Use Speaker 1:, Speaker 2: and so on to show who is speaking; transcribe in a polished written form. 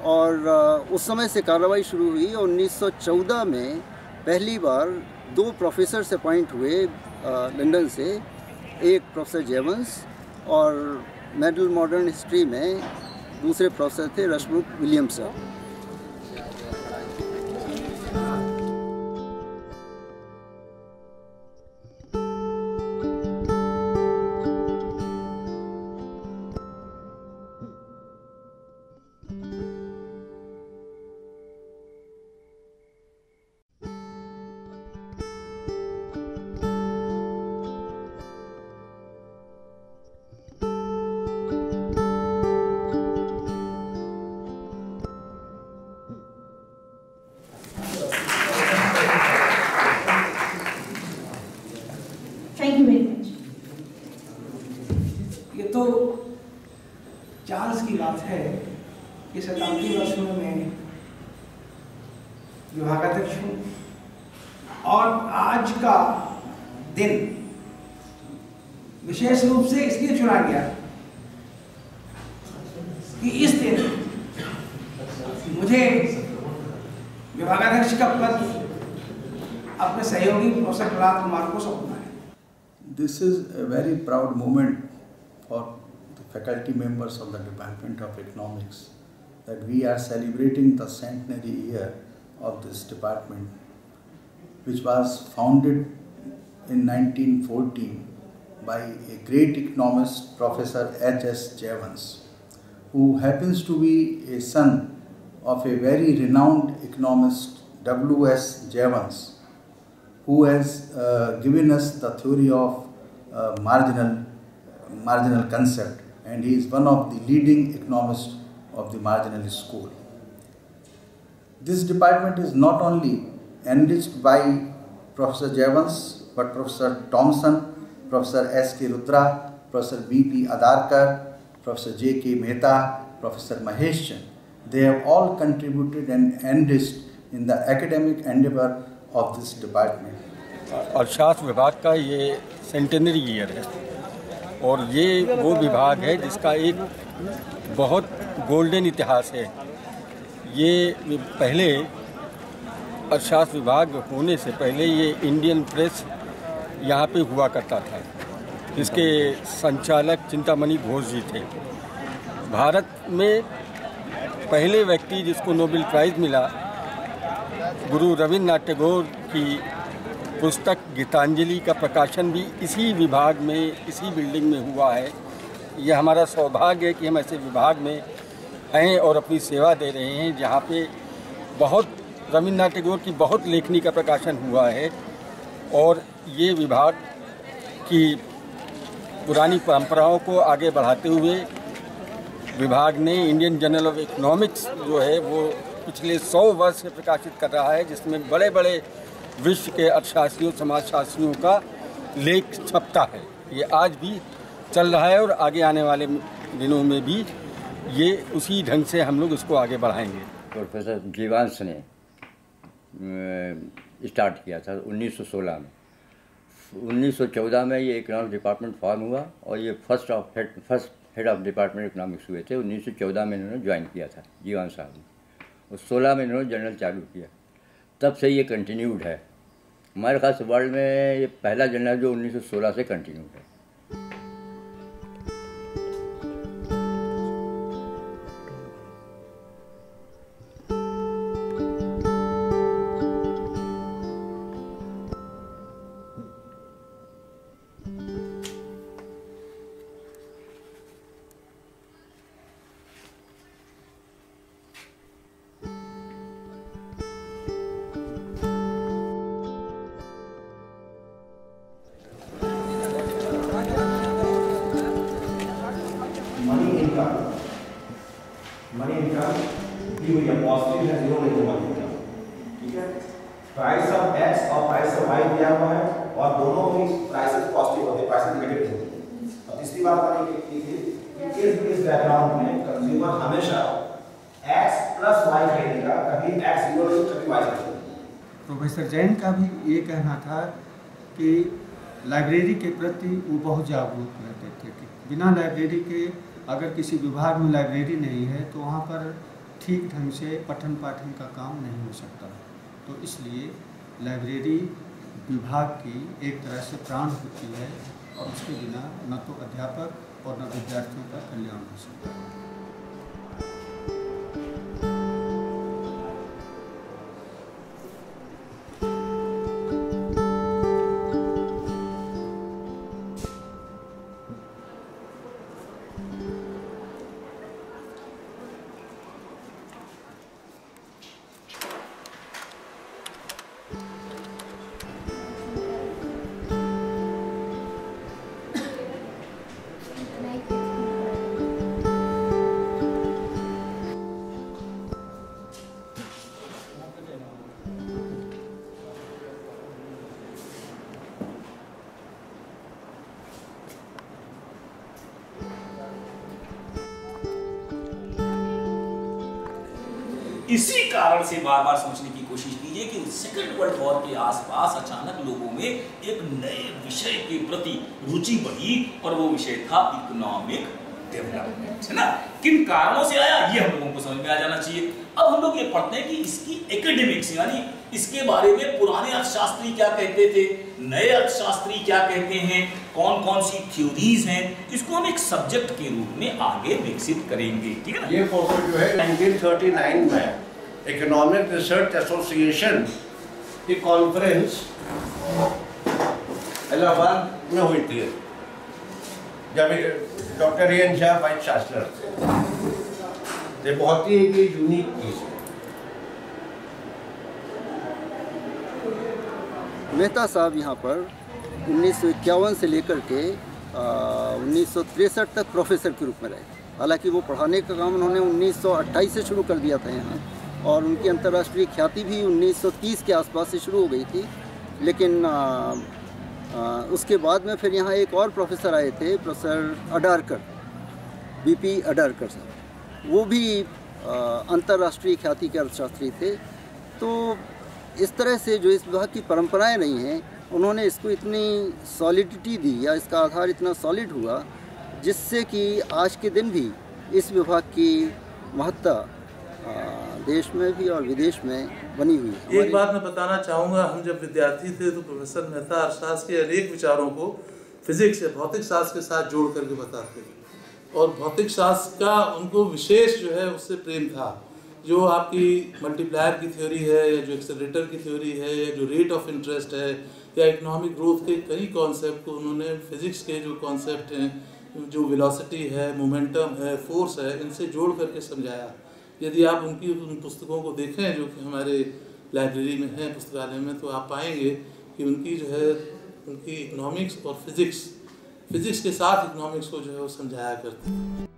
Speaker 1: और उस समय से कार्रवाई शुरू हुई। 1914 में पहली बार 2 प्रोफेसर अपॉइंट हुए लंदन से, एक प्रोफेसर जेवंस और मिडल मॉडर्न हिस्ट्री में दूसरे प्रोफेसर थे रशमुख Williamson.
Speaker 2: Thank you very much.
Speaker 3: ये तो चांस की बात है कि 87 वर्षों में मैं विभागाध्यक्ष हूँ और आज का दिन विशेष रूप से इसलिए चुना गया कि इस दिन मुझे विभागाध्यक्ष का पद अपने सहयोगी प्रोफेसर प्रहलाद कुमार को सौंपना है।
Speaker 4: This is a very proud moment for the faculty members of the Department of Economics that we are celebrating the centenary year of this department, which was founded in 1914 by a great economist, Professor H.S. Jevons, who happens to be a son of a very renowned economist, W.S. Jevons, who has given us the theory of marginal concept, and he is one of the leading economists of the marginal school. This department is not only enriched by Professor Jevons, but Professor Thompson, Professor S.K. Rudra, Professor B.P. Adarkar, Professor J.K. Mehta, Professor Mahesh Chand. They have all contributed and enriched in the academic endeavor of this department.
Speaker 5: अर्थशास्त्र विभाग का ये centenary year है और ये वो विभाग है जिसका एक बहुत गोल्डन इतिहास है। ये पहले अर्थशास्त्र विभाग होने से पहले ये इंडियन प्रेस यहाँ पे हुआ करता था, जिसके संचालक चिंतामणि घोष जी थे। भारत में पहले व्यक्ति जिसको नोबेल प्राइज़ मिला, गुरु रविन्द्रनाथ टैगोर की पुस्तक गीतांजलि का प्रकाशन भी इसी विभाग में, इसी बिल्डिंग में हुआ है। यह हमारा सौभाग्य है कि हम ऐसे विभाग में हैं और अपनी सेवा दे रहे हैं जहाँ पे बहुत रविन्द्रनाथ टैगोर की बहुत लेखनी का प्रकाशन हुआ है। और ये विभाग की पुरानी परंपराओं को आगे बढ़ाते हुए विभाग ने इंडियन जर्नल ऑफ इकोनॉमिक्स जो है वो पिछले 100 वर्ष से प्रकाशित कर रहा है, जिसमें बड़े बड़े विश्व के अर्थशास्त्रियों, समाजशास्त्रियों का लेख छपता है। ये आज भी चल रहा है और आगे आने वाले दिनों में भी ये उसी ढंग से हम लोग इसको आगे बढ़ाएंगे।
Speaker 6: प्रोफेसर जेवंस ने स्टार्ट किया था 1916 में। 1914 में ये इकोनॉमिक्स डिपार्टमेंट फॉर्म हुआ और ये first head of department economics हुए थे। 1914 में इन्होंने ज्वाइन किया था जेवंस साहब ने, और 16 में इन्होंने जर्नल चालू किया। तब से ये कंटिन्यूड है। हमारे ख़ास वर्ल्ड में ये पहला जर्नल जो 1916 से कंटिन्यूड है।
Speaker 7: मनी इनकम दी हुई है, पॉजिटिव है, 0 नहीं है मनी इनकम। ठीक है, प्राइस ऑफ एक्स और प्राइस ऑफ वाई दिया हुआ है और दोनों की प्राइसेस पॉजिटिव होते हैं, प्राइसेस नेगेटिव नहीं होती। और तीसरी बात बताइए कि इस बैकग्राउंड में कंज्यूमर हमेशा एक्स प्लस वाई खरीदेगा, कभी एक्स 0 नहीं, कभी वाई 0।
Speaker 8: प्रोफेसर जैन का भी ये कहना था कि लाइब्रेरी के प्रति वो बहुत जागरूक रहते थे कि बिना लाइब्रेरी के अगर किसी विभाग में लाइब्रेरी नहीं है तो वहाँ पर ठीक ढंग से पठन पाठन का काम नहीं हो सकता। तो इसलिए लाइब्रेरी विभाग की एक तरह से प्राण होती है और उसके बिना न तो अध्यापक और न विद्यार्थियों का कल्याण हो सकता है।
Speaker 9: इसी कारण से बार बार सोचने की कोशिश कीजिए कि सेकेंड वर्ल्ड वॉर के आसपास अचानक लोगों में एक नए विषय के प्रति रुचि बढ़ी और वो विषय था इकोनॉमिक डेवलपमेंट, है ना। किन कारणों से आया ये हम लोगों को समझ में आ जाना चाहिए। अब हम लोग ये पढ़ते हैं कि इसकी एकेडमिक्स यानी इसके बारे में पुराने अर्थशास्त्री क्या कहते थे, नए अर्थशास्त्री क्या कहते हैं, कौन कौन सी थ्योरीज हैं, इसको हम एक सब्जेक्ट के रूप में आगे विकसित करेंगे, ठीक है ना।
Speaker 10: ये फोटो जो है 1939 में इकोनॉमिक रिसर्च एसोसिएशन की कॉन्फ्रेंस इलाहाबाद में हुई थी, जब doctor rayon Shah vice chancellor थे। ये बहुत ही एक यूनिक चीज है।
Speaker 1: मेहता साहब यहाँ पर 1951 से लेकर के 1963 तक प्रोफेसर के रूप में रहे। हालांकि वो पढ़ाने का काम उन्होंने 1928 से शुरू कर दिया था यहाँ, और उनकी अंतर्राष्ट्रीय ख्याति भी 1930 के आसपास से शुरू हो गई थी। लेकिन उसके बाद में फिर यहाँ एक और प्रोफेसर आए थे, प्रोफेसर अडारकर, बीपी अडारकर साहब। वो भी अंतर्राष्ट्रीय ख्याति के अर्थशास्त्री थे। तो इस तरह से जो इस विभाग की परंपराएं नहीं हैं, उन्होंने इसको इतनी सॉलिडिटी दी या इसका आधार इतना सॉलिड हुआ, जिससे कि आज के दिन भी इस विभाग की महत्ता देश में भी और विदेश में बनी हुई है।
Speaker 11: एक बात मैं बताना चाहूँगा, हम जब विद्यार्थी थे तो प्रोफेसर मेहता अर्थशास्त्र के अनेक विचारों को फिजिक्स या भौतिक शास्त्र के साथ जोड़ करके बताते थे, और भौतिक शास्त्र का उनको विशेष जो है उससे प्रेम था। जो आपकी मल्टीप्लायर की थ्योरी है, या जो एक्सेलरेटर की थ्योरी है, या जो रेट ऑफ इंटरेस्ट है, या इकोनॉमिक ग्रोथ के कई कॉन्सेप्ट को उन्होंने फिजिक्स के जो कॉन्सेप्ट हैं, जो वेलोसिटी है, मोमेंटम है, फोर्स है, इनसे जोड़ करके समझाया। यदि आप उन पुस्तकों को देखें जो कि हमारे लाइब्रेरी में है, पुस्तकालय में, तो आप पाएंगे कि उनकी जो है उनकी इकोनॉमिक्स और फिजिक्स के साथ इकोनॉमिक्स को जो है वो समझाया करते हैं।